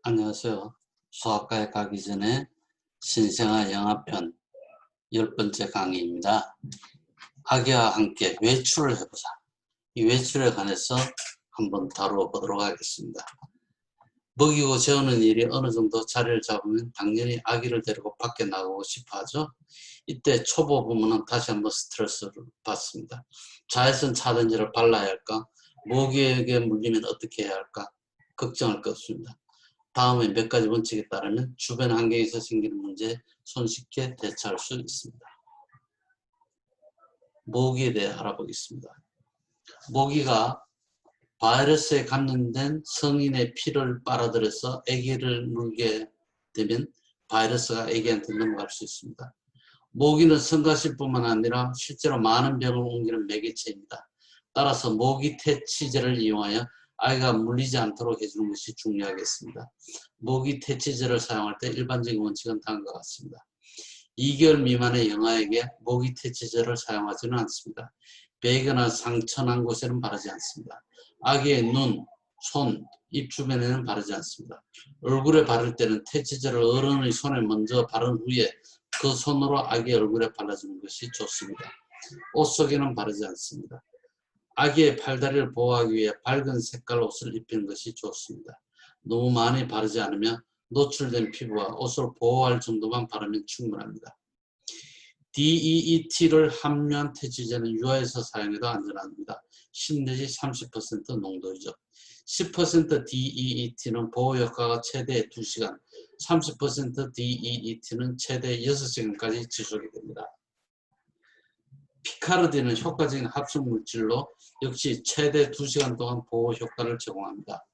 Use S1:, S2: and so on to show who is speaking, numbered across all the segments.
S1: 안녕하세요. 수학과에 가기 전에 신생아 영어편 10번째 강의입니다. 아기와 함께 외출을 해보자. 이 외출에 관해서 한번 다루어 보도록 하겠습니다. 먹이고 재우는 일이 어느 정도 자리를 잡으면 당연히 아기를 데리고 밖에 나가고 싶어 하죠. 이때 초보 부모는 다시 한번 스트레스를 받습니다. 자외선 차단제를 발라야 할까? 모기에게 물리면 어떻게 해야 할까? 걱정할 것 없습니다. 다음에 몇 가지 원칙에 따르면 주변 환경에서 생기는 문제에 손쉽게 대처할 수 있습니다. 모기에 대해 알아보겠습니다. 모기가 바이러스에 감염된 성인의 피를 빨아들여서 아기를 물게 되면 바이러스가 아기한테 넘어갈 수 있습니다. 모기는 성가시뿐만 아니라 실제로 많은 병을 옮기는 매개체입니다. 따라서 모기 퇴치제를 이용하여 아이가 물리지 않도록 해주는 것이 중요하겠습니다. 모기 퇴치제를 사용할 때 일반적인 원칙은 다음과 같습니다. 2개월 미만의 영아에게 모기 퇴치제를 사용하지는 않습니다. 베거나 상처 난 곳에는 바르지 않습니다. 아기의 눈, 손, 입 주변에는 바르지 않습니다. 얼굴에 바를 때는 퇴치제를 어른의 손에 먼저 바른 후에 그 손으로 아기 얼굴에 발라주는 것이 좋습니다. 옷 속에는 바르지 않습니다. 아기의 팔다리를 보호하기 위해 밝은 색깔 옷을 입히는 것이 좋습니다. 너무 많이 바르지 않으면 노출된 피부와 옷을 보호할 정도만 바르면 충분합니다. DEET를 함유한 퇴치제는 유아에서 사용해도 안전합니다. 10 내지 30% 농도이죠. 10% DEET는 보호 효과가 최대 2시간, 30% DEET는 최대 6시간까지 지속이 됩니다. 피카르딘은 효과적인 합성 물질로 역시 최대 2시간 동안 보호 효과를 제공합니다.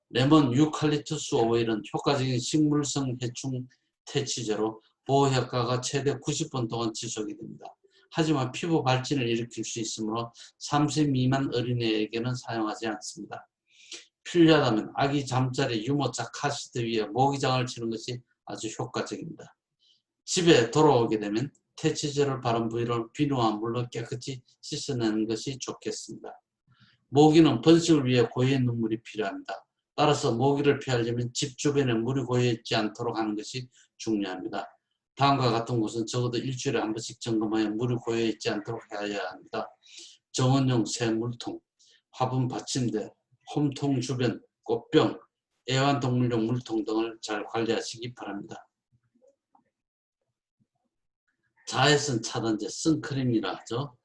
S1: 레몬 유칼립투스 오일은 효과적인 식물성 해충 퇴치제로 보호 효과가 최대 90분 동안 지속이 됩니다. 하지만 피부 발진을 일으킬 수 있으므로 30 미만 어린이에게는 사용하지 않습니다. 필요하다면 아기 잠자리 유모차 카시트 위에 모기장을 치는 것이 아주 효과적입니다. 집에 돌아오게 되면 퇴치제를 바른 부위를 비누와 물로 깨끗이 씻어내는 것이 좋겠습니다. 모기는 번식을 위해 고유의 눈물이 필요합니다. 따라서 모기를 피하려면 집 주변에 물이 고여있지 않도록 하는 것이 중요합니다. 다음과 같은 곳은 적어도 일주일에 한 번씩 점검하여 물이 고여있지 않도록 해야 합니다. 정원용 새 물통, 화분 받침대, 홈통 주변, 꽃병, 애완동물용 물통 등을 잘 관리하시기 바랍니다. 자외선 차단제, 선크림이라 하죠.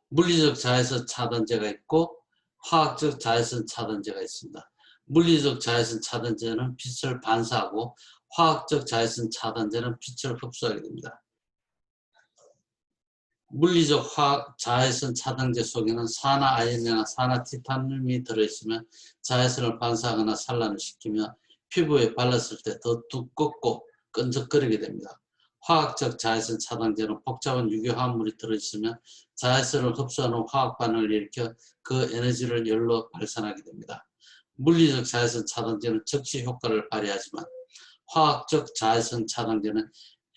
S1: 물리적 자외선 차단제가 있고 화학적 자외선 차단제가 있습니다. 물리적 자외선 차단제는 빛을 반사하고 화학적 자외선 차단제는 빛을 흡수하게 됩니다. 물리적 자외선 차단제 속에는 산화아연이나 산화티타늄이 들어있으면 자외선을 반사하거나 산란을 시키며 피부에 발랐을 때 더 두껍고 끈적거리게 됩니다. 화학적 자외선 차단제는 복잡한 유기화합물이 들어있으면 자외선을 흡수하는 화학 반응을 일으켜 그 에너지를 열로 발산하게 됩니다. 물리적 자외선 차단제는 적시 효과를 발휘하지만 화학적 자외선 차단제는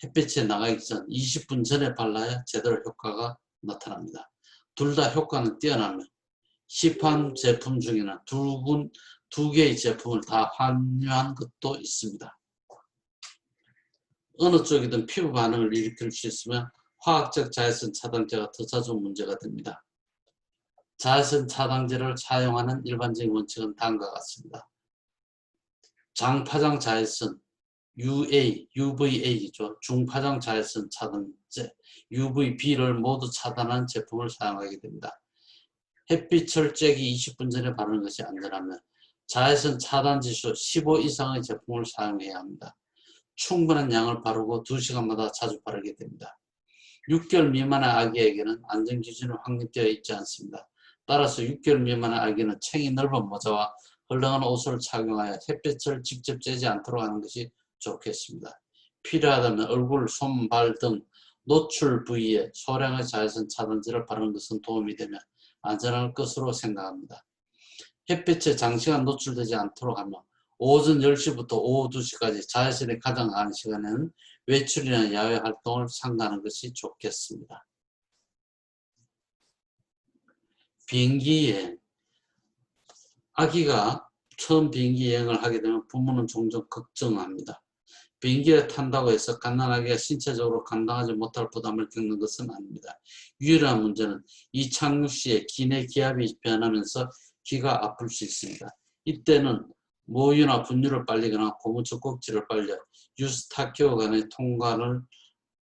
S1: 햇빛에 나가기 전 20분 전에 발라야 제대로 효과가 나타납니다. 둘 다 효과는 뛰어나며 시판 제품 중에는 두 개의 제품을 다 함유한 것도 있습니다. 어느 쪽이든 피부 반응을 일으킬 수 있으면 화학적 자외선 차단제가 더 자주 문제가 됩니다. 자외선 차단제를 사용하는 일반적인 원칙은 다음과 같습니다. 장파장 자외선, UVA죠. 중파장 자외선 차단제, UVB를 모두 차단한 제품을 사용하게 됩니다. 햇빛을 쬐기 20분 전에 바르는 것이 안전하며 자외선 차단 지수 15 이상의 제품을 사용해야 합니다. 충분한 양을 바르고 2시간마다 자주 바르게 됩니다. 6개월 미만의 아기에게는 안전기준이 확립되어 있지 않습니다. 따라서 6개월 미만의 아기는 챙이 넓은 모자와 헐렁한 옷을 착용하여 햇빛을 직접 쬐지 않도록 하는 것이 좋겠습니다. 필요하다면 얼굴, 손, 발 등 노출 부위에 소량의 자외선 차단제를 바르는 것은 도움이 되며 안전할 것으로 생각합니다. 햇빛에 장시간 노출되지 않도록 하며 오전 10시부터 오후 2시까지 자외선이 가장 강한 시간에는 외출이나 야외 활동을 삼가하는 것이 좋겠습니다. 비행기에 아기가 처음 비행기 여행을 하게 되면 부모는 종종 걱정합니다. 비행기를 탄다고 해서 갓난아기가 신체적으로 감당하지 못할 부담을 겪는 것은 아닙니다. 유일한 문제는 이착륙 시에 기내 기압이 변하면서 귀가 아플 수 있습니다. 이때는 모유나 분유를 빨리거나 고무줄 꼭지를 빨려 유스타키오 간의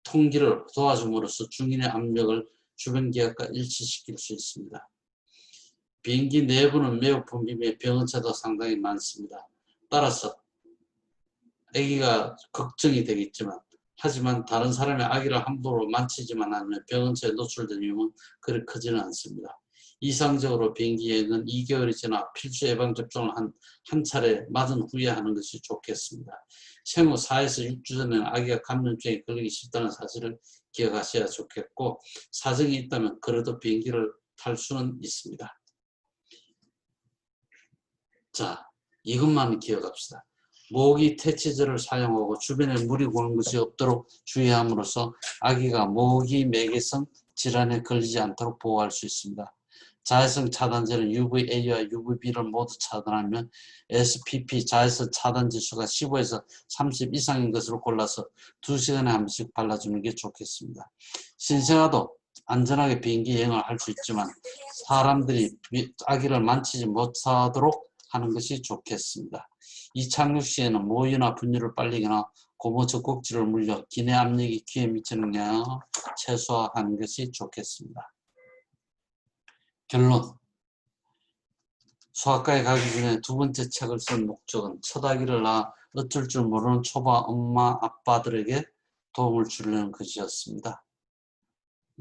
S1: 통기를 도와줌으로써 중인의 압력을 주변 기압과 일치시킬 수 있습니다. 비행기 내부는 매우 붐비며 병원차도 상당히 많습니다. 따라서 아기가 걱정이 되겠지만 하지만 다른 사람의 아기를 함부로 만지지만 않으면 병원차에 노출된 위험은 그리 크지는 않습니다. 이상적으로 비행기 여행은 2개월이 지나 필수 예방접종을 한 차례 맞은 후에 하는 것이 좋겠습니다. 생후 4에서 6주 전에는 아기가 감염증에 걸리기 쉽다는 사실을 기억하셔야 좋겠고 사정이 있다면 그래도 비행기를 탈 수는 있습니다. 자, 이것만 기억합시다. 모기 퇴치제를 사용하고 주변에 물이 고는 것이 없도록 주의함으로써 아기가 모기 매개성 질환에 걸리지 않도록 보호할 수 있습니다. 자외선 차단제는 UVA와 UVB를 모두 차단하면 SPP 자외선 차단 지수가 15에서 30 이상인 것으로 골라서 2시간에 한 번씩 발라주는 게 좋겠습니다. 신생아도 안전하게 비행기 여행을 할 수 있지만 사람들이 아기를 만지지 못하도록 하는 것이 좋겠습니다. 이착륙 시에는 모유나 분유를 빨리거나 고무 젖꼭지를 물려 기내 압력이 귀에 미치는 영향을 최소화하는 것이 좋겠습니다. 결론. 소아과에 가기 전에 두 번째 책을 쓴 목적은 첫 아기를 낳아 어쩔 줄 모르는 초보 엄마 아빠들에게 도움을 주려는 것이었습니다.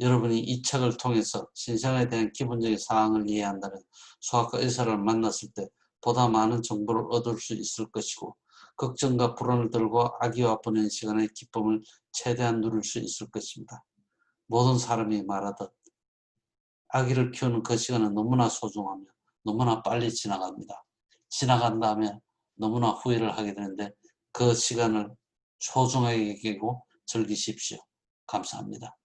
S1: 여러분이 이 책을 통해서 신생아에 대한 기본적인 사항을 이해한다면 소아과 의사를 만났을 때 보다 많은 정보를 얻을 수 있을 것이고 걱정과 불안을 들고 아기와 보내는 시간의 기쁨을 최대한 누릴 수 있을 것입니다. 모든 사람이 말하듯 아기를 키우는 그 시간은 너무나 소중하며 너무나 빨리 지나갑니다. 지나간 다음에 너무나 후회를 하게 되는데 그 시간을 소중하게 여기고 즐기십시오. 감사합니다.